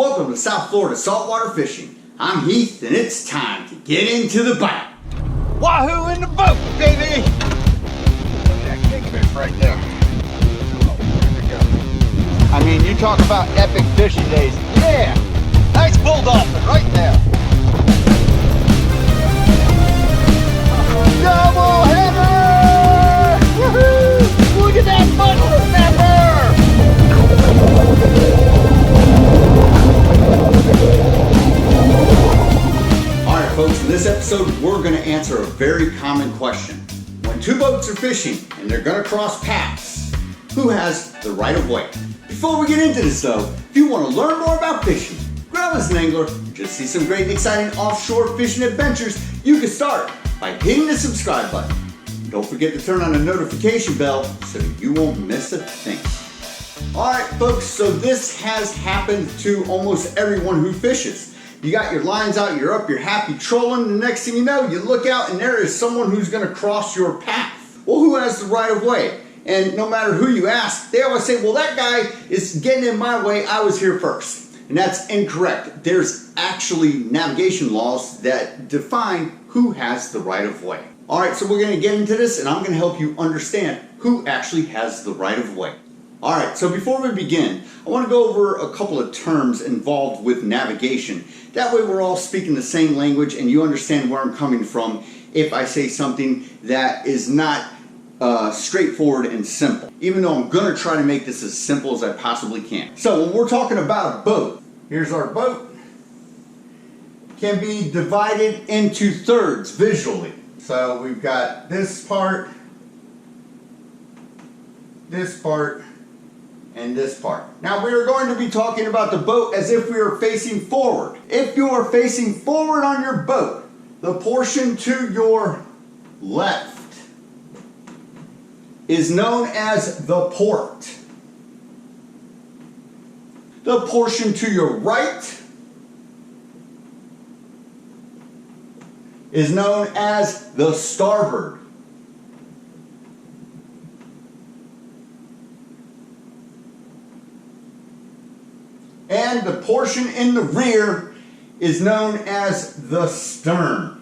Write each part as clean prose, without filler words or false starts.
Welcome to South Florida saltwater fishing. I'm Heath, and it's time to get into the bite. Wahoo in the boat, baby! That kingfish right there. Oh, there we go. I mean, you talk about epic fishing days. Yeah! Nice bull dolphin right there. Double header! Woohoo! Look at that mud snapper! Alright folks, in this episode we're going to answer a very common question. When two boats are fishing and they're going to cross paths, who has the right of way? Before we get into this though, if you want to learn more about fishing, grow as an angler, just see some great and exciting offshore fishing adventures, you can start by hitting the subscribe button. Don't forget to turn on the notification bell so you won't miss a thing. Alright folks, so this has happened to almost everyone who fishes. You got your lines out, you're up, you're happy trolling, the next thing you know, you look out and there is someone who's going to cross your path. Well, who has the right of way? And no matter who you ask, they always say, well, that guy is getting in my way, I was here first. And that's incorrect. There's actually navigation laws that define who has the right of way. Alright, so we're going to get into this and I'm going to help you understand who actually has the right of way. Alright, so before we begin, I want to go over a couple of terms involved with navigation. That way we're all speaking the same language and you understand where I'm coming from if I say something that is not straightforward and simple. Even though I'm going to try to make this as simple as I possibly can. So when we're talking about a boat, here's our boat. Can be divided into thirds visually. So we've got this part, and this part. Now we are going to be talking about the boat as if we are facing forward. If you are facing forward on your boat, the portion to your left is known as the port. The portion to your right is known as the starboard. And the portion in the rear is known as the stern.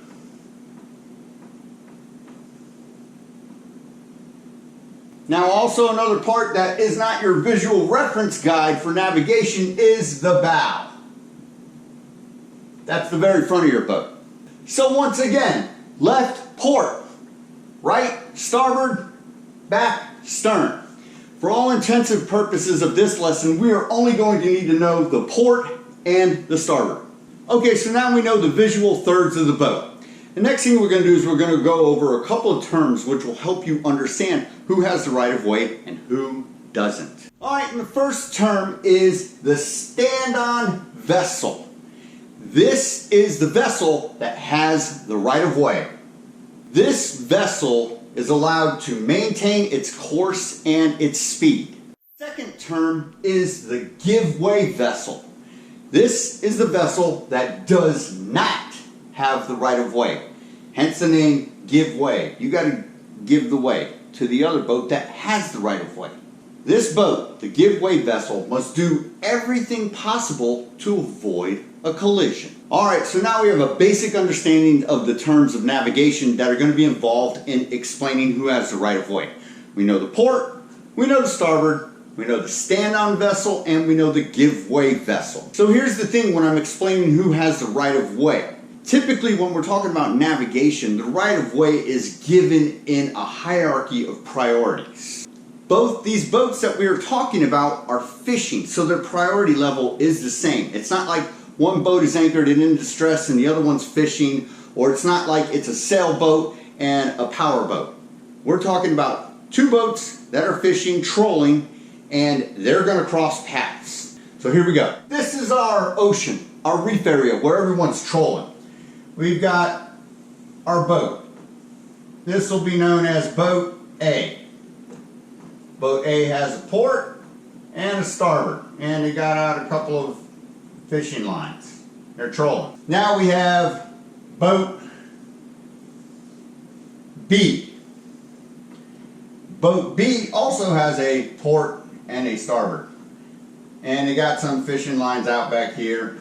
Now also another part that is not your visual reference guide for navigation is the bow. That's the very front of your boat. So once again, left port, right starboard, back stern. For all intensive purposes of this lesson, we are only going to need to know the port and the starboard. Okay, so now we know the visual thirds of the boat. The next thing we're going to do is we're going to go over a couple of terms which will help you understand who has the right of way and who doesn't. Alright, and the first term is the stand-on vessel. This is the vessel that has the right of way. This vessel is allowed to maintain its course and its speed. Second term is the give-way vessel. This is the vessel that does not have the right of way. Hence the name give way. You got to give the way to the other boat that has the right of way. This boat, the give-way vessel, must do everything possible to avoid a collision. Alright, so now we have a basic understanding of the terms of navigation that are going to be involved in explaining who has the right of way. We know the port, we know the starboard, we know the stand-on vessel, and we know the give-way vessel. So here's the thing when I'm explaining who has the right of way. Typically when we're talking about navigation, the right of way is given in a hierarchy of priorities. Both these boats that we are talking about are fishing, so their priority level is the same. It's not like one boat is anchored and in distress and the other one's fishing, or it's not like it's a sailboat and a power boat. We're talking about two boats that are fishing, trolling, and they're going to cross paths. So here we go. This is our ocean, our reef area where everyone's trolling. We've got our boat. This will be known as boat A. Boat A has a port and a starboard, and they got out a couple of fishing lines. They're trolling. Now we have boat B. Boat B also has a port and a starboard. and they got some fishing lines out back here,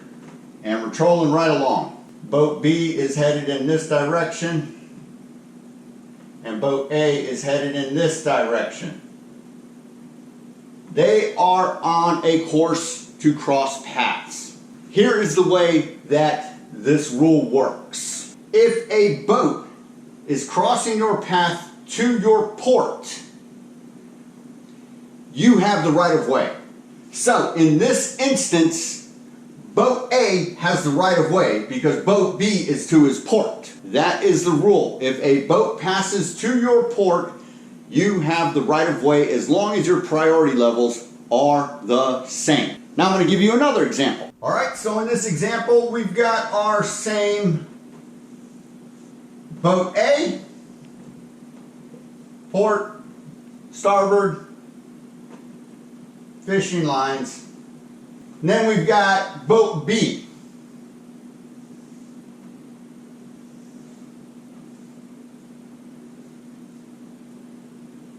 and we're trolling right along. Boat B is headed in this direction, and boat A is headed in this direction. They are on a course to cross paths. Here is the way that this rule works. If a boat is crossing your path to your port, you have the right of way. So in this instance, boat A has the right of way because boat B is to his port. That is the rule. If a boat passes to your port, you have the right of way as long as your priority levels are the same. Now I'm going to give you another example. All right, so in this example, we've got our same boat A, port, starboard, fishing lines. And then we've got boat B.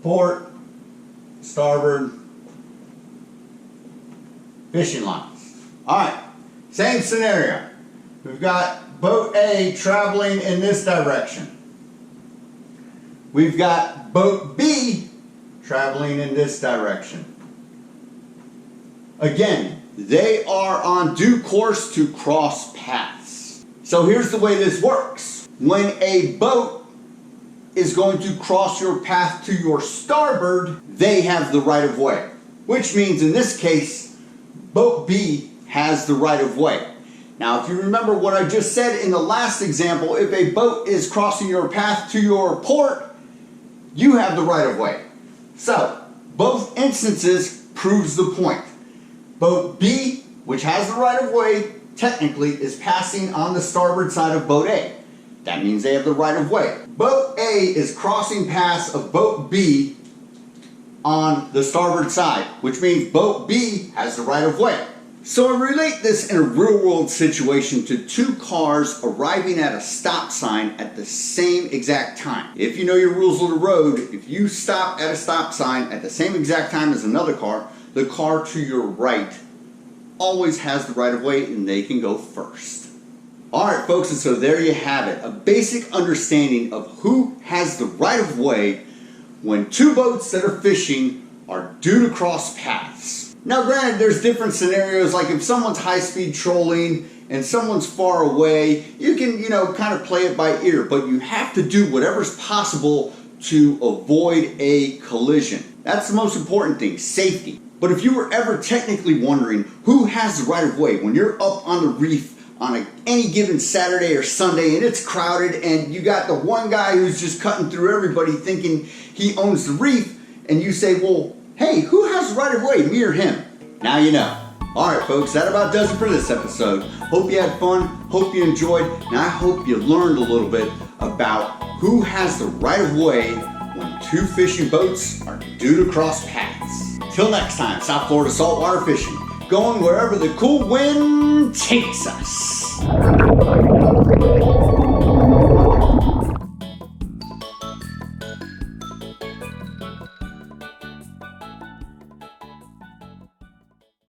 Port, starboard, fishing lines. All right, same scenario. We've got boat A traveling in this direction. We've got boat B traveling in this direction. Again, they are on due course to cross paths. So here's the way this works. When a boat is going to cross your path to your starboard, they have the right of way. Which means in this case, boat B has the right of way. Now, if you remember what I just said in the last example, if a boat is crossing your path to your port, you have the right of way. So, both instances proves the point. Boat B, which has the right of way, technically is passing on the starboard side of boat A. That means they have the right of way. Boat A is crossing paths of boat B on the starboard side, which means boat B has the right of way. So I relate this in a real world situation to two cars arriving at a stop sign at the same exact time. If you know your rules of the road, if you stop at a stop sign at the same exact time as another car, the car to your right always has the right of way and they can go first. Alright folks, and so there you have it. A basic understanding of who has the right of way when two boats that are fishing are due to cross paths. Now granted, there's different scenarios, like if someone's high-speed trolling and someone's far away, you can, kind of play it by ear, but you have to do whatever's possible to avoid a collision. That's the most important thing, safety. But if you were ever technically wondering who has the right of way when you're up on the reef on any given Saturday or Sunday and it's crowded and you got the one guy who's just cutting through everybody thinking he owns the reef, and you say, well, hey, who has the right of way, me or him? Now you know. Alright folks, that about does it for this episode. Hope you had fun, hope you enjoyed, and I hope you learned a little bit about who has the right of way when two fishing boats are due to cross paths. Till next time, South Florida saltwater fishing, going wherever the cool wind takes us.